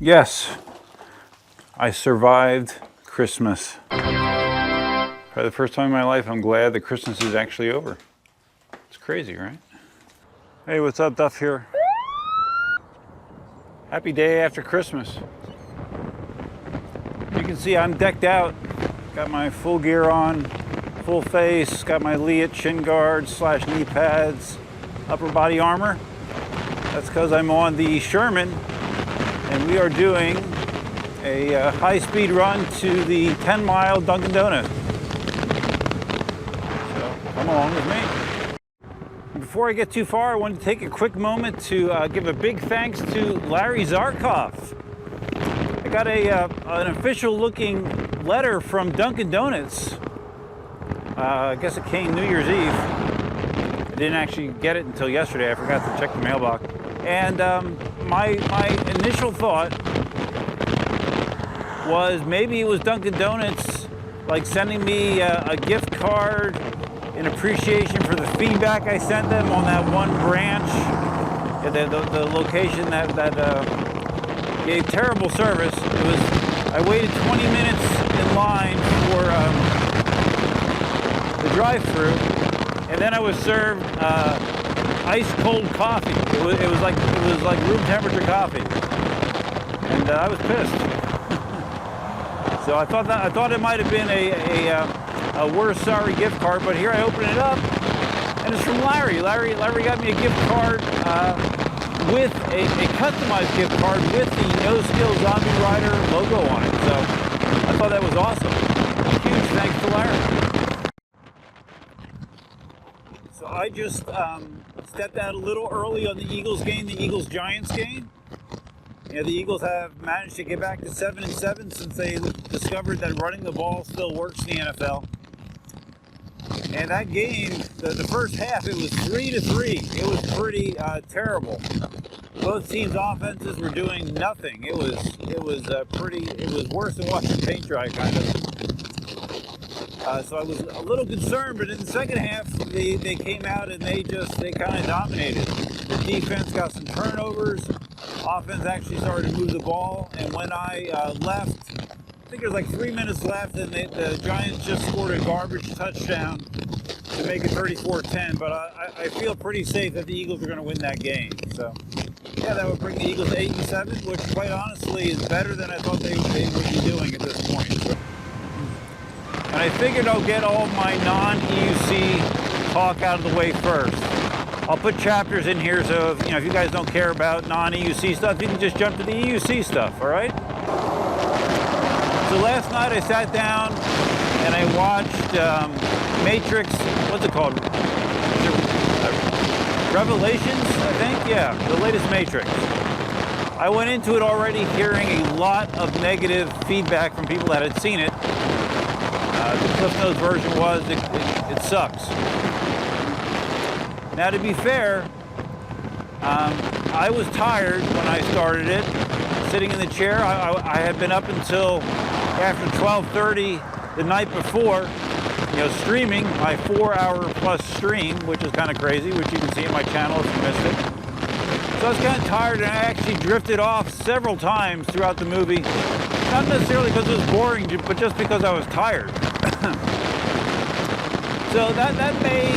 Yes, I survived Christmas. For the first time in my life, I'm glad that Christmas is actually over. It's crazy, right? Hey, what's up, Duff here? Happy day after Christmas. You can see I'm decked out. Got my full gear on, full face, got my Leot shin guards / knee pads, upper body armor. That's because I'm on the Sherman and we are doing a high-speed run to the 10-mile Dunkin' Donuts. So come along with me. Before I get too far, I wanted to take a quick moment to give a big thanks to Larry Zarkoff. I got an official-looking letter from Dunkin' Donuts. I guess it came New Year's Eve. I didn't actually get it until yesterday. I forgot to check the mailbox. And my initial thought was maybe it was Dunkin' Donuts like sending me a gift card in appreciation for the feedback I sent them on that one branch, the location that gave terrible service. I waited 20 minutes in line for the drive-through, and then I was served ice cold coffee. It was like room temperature coffee, and I was pissed. So I thought it might have been a worse sorry gift card, but here I open it up, and it's from Larry. Larry got me a gift card with a customized gift card with the No Skill Zombie Rider logo on it. So I thought that was awesome. Huge thanks to Larry. So I just stepped out a little early on the Eagles game, the Eagles-Giants game. You know, the Eagles have managed to get back to 7-7 since they discovered that running the ball still works in the NFL. And that game, the first half, it was 3-3. It was pretty terrible. Both teams' offenses were doing nothing. It was worse than watching paint dry, kind of. So I was a little concerned, but in the second half, they came out and they kind of dominated. The defense got some turnovers. Offense actually started to move the ball, and when I left, I think there was like 3 minutes left, and the Giants just scored a garbage touchdown to make it 34-10. But I feel pretty safe that the Eagles are going to win that game. So yeah, that would bring the Eagles to 8-7, which quite honestly is better than I thought they would be doing at this point. And I figured I'll get all my non-EUC talk out of the way first. I'll put chapters in here, so if you guys don't care about non-EUC stuff, you can just jump to the EUC stuff, all right? So last night I sat down and I watched Matrix, what's it called? Revelations, I think? Yeah, the latest Matrix. I went into it already hearing a lot of negative feedback from people that had seen it. The Cliff Notes version was, it sucks. Now, to be fair, I was tired when I started it, sitting in the chair. I had been up until after 12:30 the night before, streaming my 4-hour plus stream, which is kind of crazy, which you can see on my channel if you missed it. So I was kind of tired, and I actually drifted off several times throughout the movie. Not necessarily because it was boring, but just because I was tired. So that may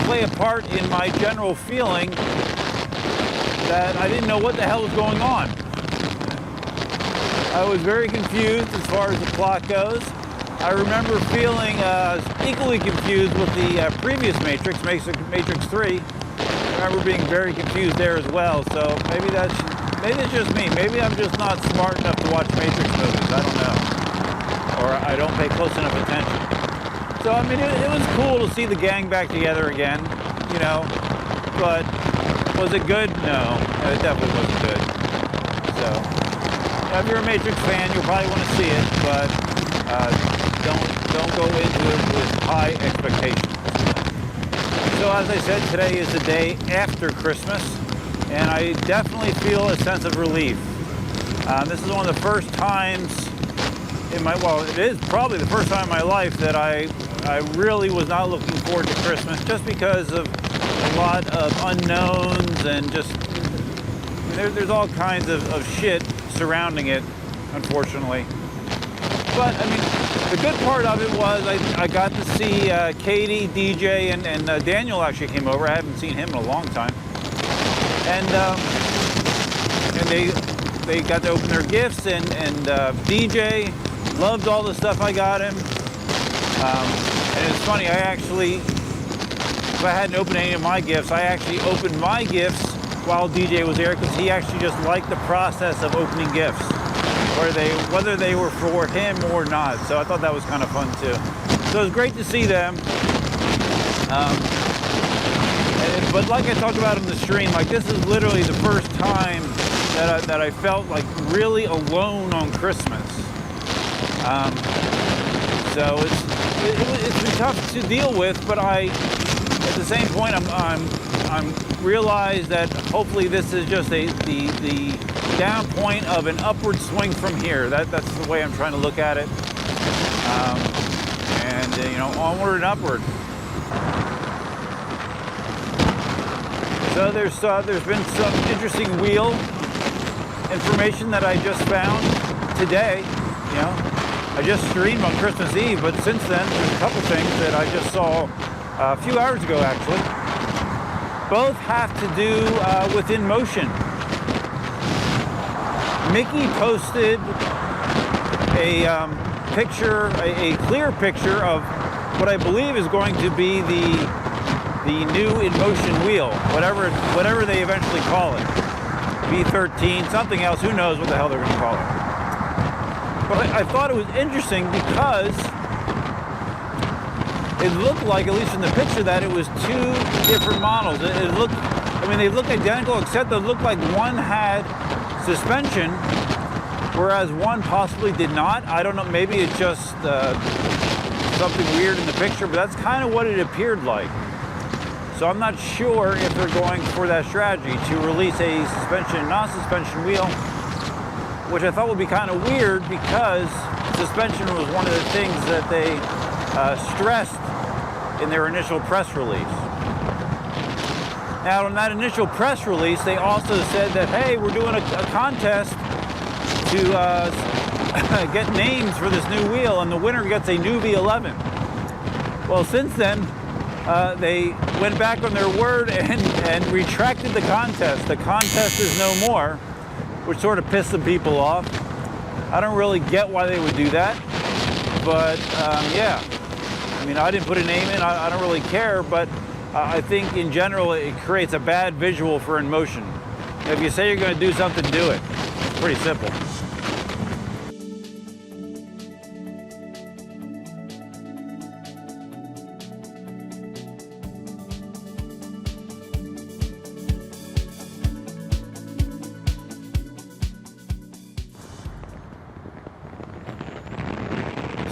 play a part in my general feeling that I didn't know what the hell was going on. I was very confused as far as the plot goes. I remember feeling equally confused with the previous Matrix 3. I remember being very confused there as well. So maybe it's just me. Maybe I'm just not smart enough to watch Matrix movies. I don't know. Or I don't pay close enough attention. So, I mean, it was cool to see the gang back together again, but was it good? No, it definitely wasn't good. So, if you're a Matrix fan, you'll probably want to see it, but don't go into it with high expectations. So, as I said, today is the day after Christmas, and I definitely feel a sense of relief. This is one of the first times it is probably the first time in my life that I really was not looking forward to Christmas, just because of a lot of unknowns and just mean, there's all kinds of shit surrounding it, unfortunately. But I mean, the good part of it was I got to see Katie, DJ, and Daniel actually came over. I haven't seen him in a long time. And they got to open their gifts, and DJ loved all the stuff I got him. And it's funny, if I hadn't opened any of my gifts, I actually opened my gifts while DJ was there, because he actually just liked the process of opening gifts, whether they were for him or not. So I thought that was kind of fun too. So it was great to see them. But like I talked about in the stream, like this is literally the first time that I felt like really alone on Christmas. So it's been tough to deal with, but at the same point, I'm realized that hopefully this is just the down point of an upward swing from here. That's the way I'm trying to look at it. You know, onward and upward. So there's been some interesting wheel information that I just found today. You know, I just streamed on Christmas Eve, but since then there's a couple things that I just saw a few hours ago actually. Both have to do with Inmotion. Mickey posted a picture, a clear picture of what I believe is going to be the new Inmotion wheel, whatever they eventually call it. V13, something else, who knows what the hell they're going to call it. But I thought it was interesting because it looked like, at least in the picture, that it was two different models. It looked, I mean, they looked identical, except it looked like one had suspension, whereas one possibly did not. I don't know, maybe it's just something weird in the picture, but that's kind of what it appeared like. So I'm not sure if they're going for that strategy to release a suspension, non-suspension wheel, which I thought would be kind of weird because suspension was one of the things that they stressed in their initial press release. Now, in that initial press release, they also said that, hey, we're doing a contest to get names for this new wheel, and the winner gets a new V11. Well, since then, they went back on their word and retracted the contest. The contest is no more, which sort of pissed some people off. I don't really get why they would do that, but yeah. I mean, I didn't put a name in, I don't really care, but I think in general it creates a bad visual for Inmotion. If you say you're going to do something, do it. It's pretty simple.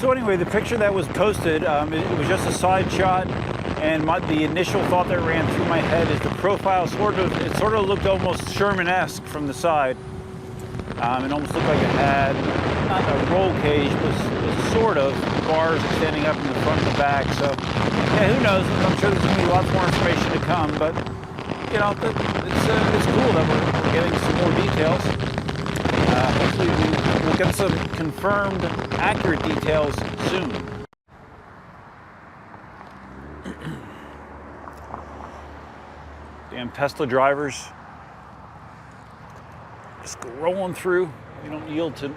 So anyway, the picture that was posted, it was just a side shot, and the initial thought that ran through my head is the profile sort of looked almost Sherman-esque from the side. It almost looked like it had, not a roll cage, but sort of bars extending up in the front and the back. So yeah, who knows? I'm sure there's going to be lots more information to come, but you know, it's cool that we're getting some more details. Hopefully we'll get some confirmed, accurate details soon. Damn Tesla drivers just go rolling through. They don't yield to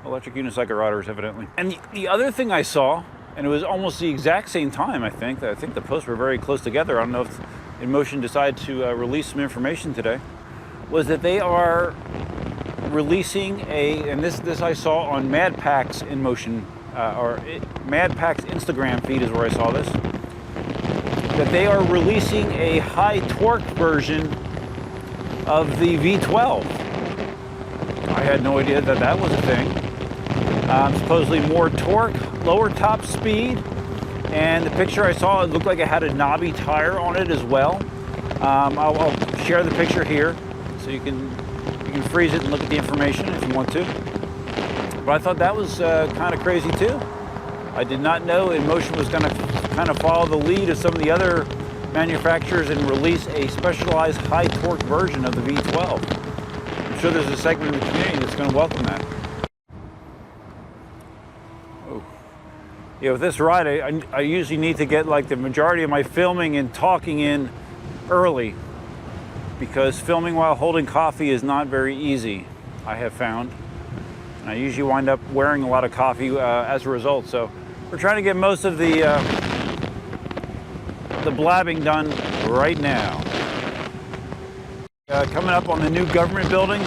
electric unicycle riders, evidently. And the other thing I saw, and it was almost the exact same time, I think the posts were very close together. I don't know if Inmotion decided to release some information today, was that they are releasing and this I saw on madpack's Inmotion, madpack's Instagram feed is where I saw this, that they are releasing a high torque version of the V12. I had no idea that was a thing. Supposedly more torque, lower top speed, and the picture I saw, it looked like it had a knobby tire on it as well. I'll share the picture here so you can freeze it and look at the information if you want to. But I thought that was kind of crazy too. I did not know Inmotion was going to kind of follow the lead of some of the other manufacturers and release a specialized high torque version of the V12. I'm sure there's a segment of the community that's going to welcome that. Oh. Yeah, with this ride, I usually need to get like the majority of my filming and talking in early, because filming while holding coffee is not very easy, I have found. And I usually wind up wearing a lot of coffee as a result. So we're trying to get most of the blabbing done right now. Coming up on the new government building.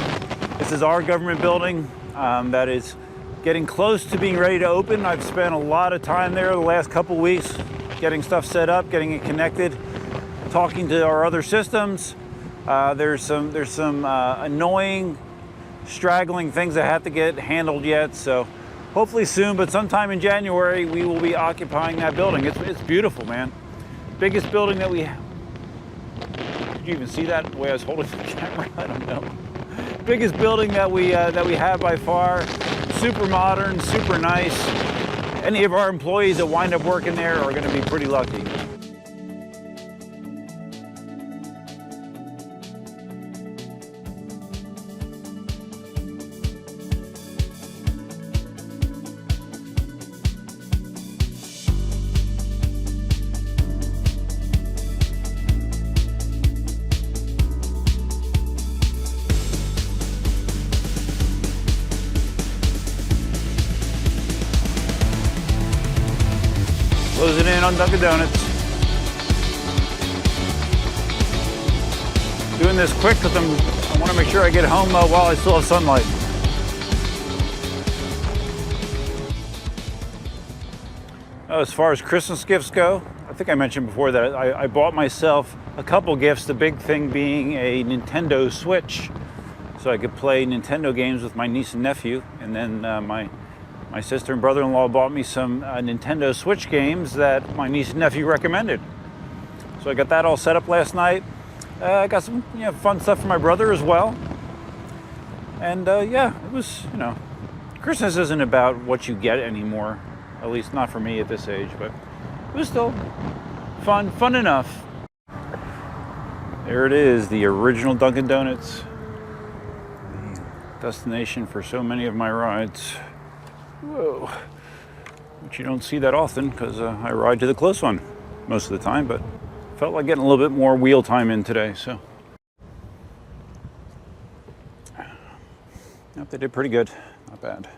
This is our government building that is getting close to being ready to open. I've spent a lot of time there the last couple weeks getting stuff set up, getting it connected, talking to our other systems. There's some annoying, straggling things that have to get handled yet. So hopefully soon, but sometime in January, we will be occupying that building. It's beautiful, man. Biggest building that we have. Did you even see that the way I was holding the camera? I don't know. Biggest building that we have by far. Super modern, super nice. Any of our employees that wind up working there are going to be pretty lucky. Closing in on Dunkin' Donuts. Doing this quick because I want to make sure I get home while I still have sunlight. As far as Christmas gifts go, I think I mentioned before that I bought myself a couple gifts, the big thing being a Nintendo Switch, so I could play Nintendo games with my niece and nephew, and then my sister and brother-in-law bought me some Nintendo Switch games that my niece and nephew recommended. So I got that all set up last night. I got some fun stuff for my brother as well. And yeah, it was, Christmas isn't about what you get anymore, at least not for me at this age, but it was still fun enough. There it is, the original Dunkin' Donuts, the destination for so many of my rides. Whoa, which you don't see that often because I ride to the close one most of the time, but felt like getting a little bit more wheel time in today, so. Yep, they did pretty good, not bad.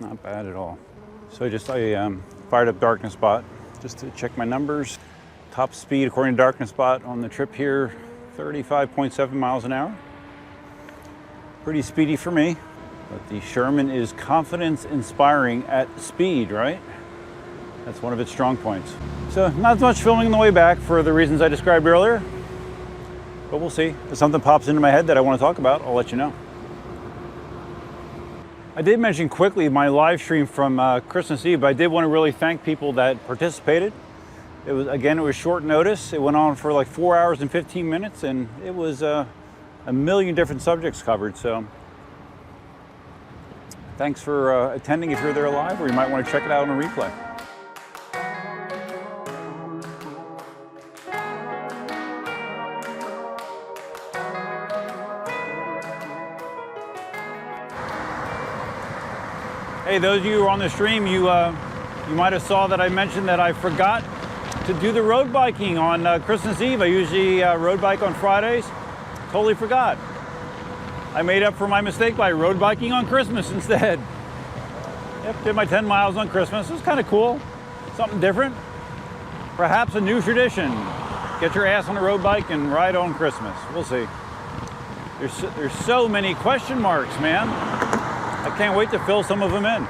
Not bad at all. So I fired up DarknessBot just to check my numbers. Top speed according to DarknessBot on the trip here, 35.7 miles an hour. Pretty speedy for me. But the Sherman is confidence inspiring at speed, right? That's one of its strong points. So not as much filming on the way back for the reasons I described earlier, but we'll see. If something pops into my head that I want to talk about, I'll let you know. I did mention quickly my live stream from Christmas Eve, but I did want to really thank people that participated. It was short notice. It went on for like 4 hours and 15 minutes, and it was a million different subjects covered. So thanks for attending if you're there live, or you might want to check it out on a replay. Hey, those of you who are on the stream, you might have saw that I mentioned that I forgot to do the road biking on Christmas Eve. I usually road bike on Fridays. Totally forgot. I made up for my mistake by road biking on Christmas instead. Yep, did my 10 miles on Christmas. It was kind of cool. Something different. Perhaps a new tradition. Get your ass on a road bike and ride on Christmas. We'll see. There's so many question marks, man. I can't wait to fill some of them in.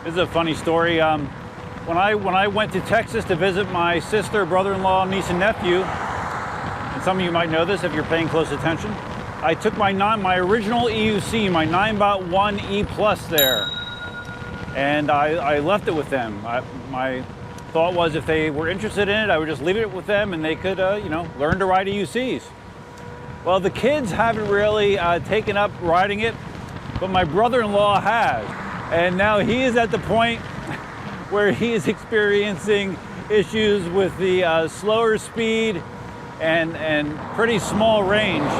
This is a funny story. When I went to Texas to visit my sister, brother-in-law, niece, and nephew, and some of you might know this if you're paying close attention, I took my original EUC, my Ninebot 1 E Plus there, and I left it with them. My thought was if they were interested in it, I would just leave it with them and they could, learn to ride EUCs. Well, the kids haven't really taken up riding it, but my brother-in-law has. And now he is at the point where he is experiencing issues with the slower speed and pretty small range.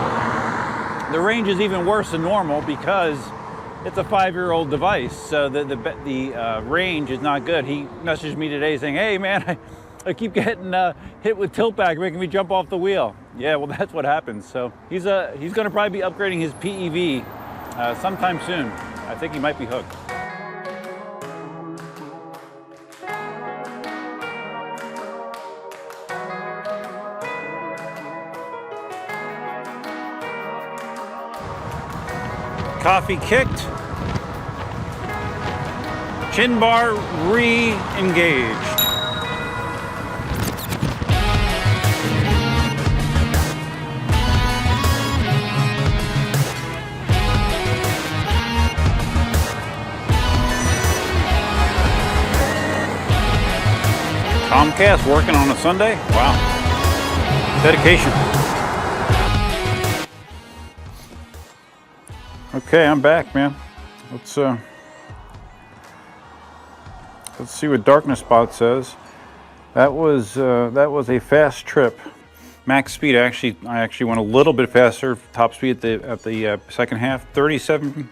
The range is even worse than normal because it's a 5-year-old device, so the range is not good. He messaged me today saying, "Hey man, I keep getting hit with tilt back, making me jump off the wheel." Yeah, well that's what happens. So he's going to probably be upgrading his PEV sometime soon. I think he might be hooked. Coffee kicked. Chin bar re-engaged. Comcast working on a Sunday? Wow. Dedication. Okay, I'm back, man. Let's see what Darkness Spot says. That was a fast trip. Max speed, I actually went a little bit faster. Top speed at the second half, 37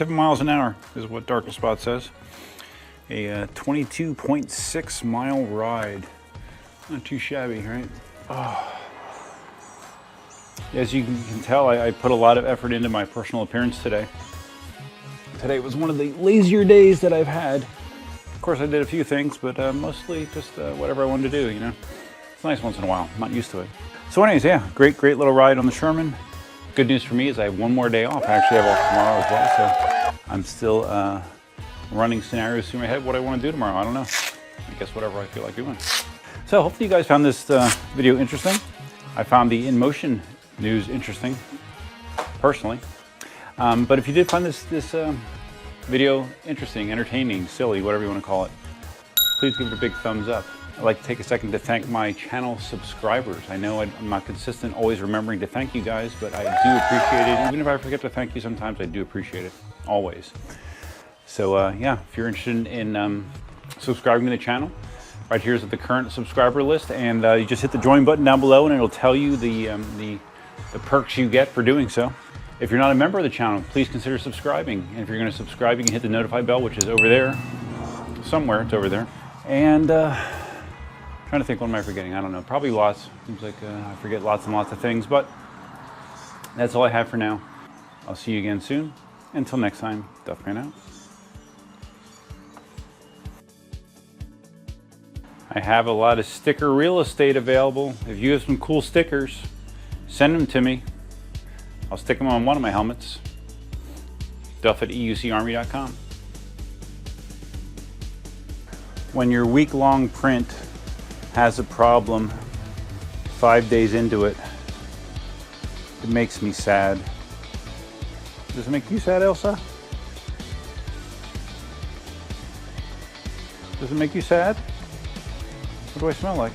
miles an hour is what Darkness Spot says. A 22.6 mile ride. Not too shabby, right? Oh. As you can tell, I put a lot of effort into my personal appearance today. Today was one of the lazier days that I've had. Of course, I did a few things, but mostly just whatever I wanted to do, you know. It's nice once in a while. I'm not used to it. So anyways, yeah, great little ride on the Sherman. Good news for me is I have one more day off. I actually have off tomorrow as well, so I'm still running scenarios through my head what I want to do tomorrow. I don't know. I guess whatever I feel like doing. So hopefully you guys found this video interesting. I found the Inmotion news interesting, personally. But if you did find this video interesting, entertaining, silly, whatever you want to call it, please give it a big thumbs up. I'd like to take a second to thank my channel subscribers. I know I'm not consistent always remembering to thank you guys, but I do appreciate it. Even if I forget to thank you sometimes, I do appreciate it, always. So yeah, if you're interested in subscribing to the channel, right here's the current subscriber list, and you just hit the join button down below and it'll tell you the perks you get for doing so. If you're not a member of the channel, please consider subscribing. And if you're going to subscribe, you can hit the notify bell, which is over there. Somewhere, it's over there. And trying to think, what am I forgetting? I don't know, probably lots. Seems like I forget lots and lots of things, but that's all I have for now. I'll see you again soon. Until next time, Duffman out. I have a lot of sticker real estate available. If you have some cool stickers, send them to me. I'll stick them on one of my helmets. Duff@eucarmy.com. When your week-long print has a problem 5 days into it, it makes me sad. Does it make you sad, Elsa? Does it make you sad? What do I smell like?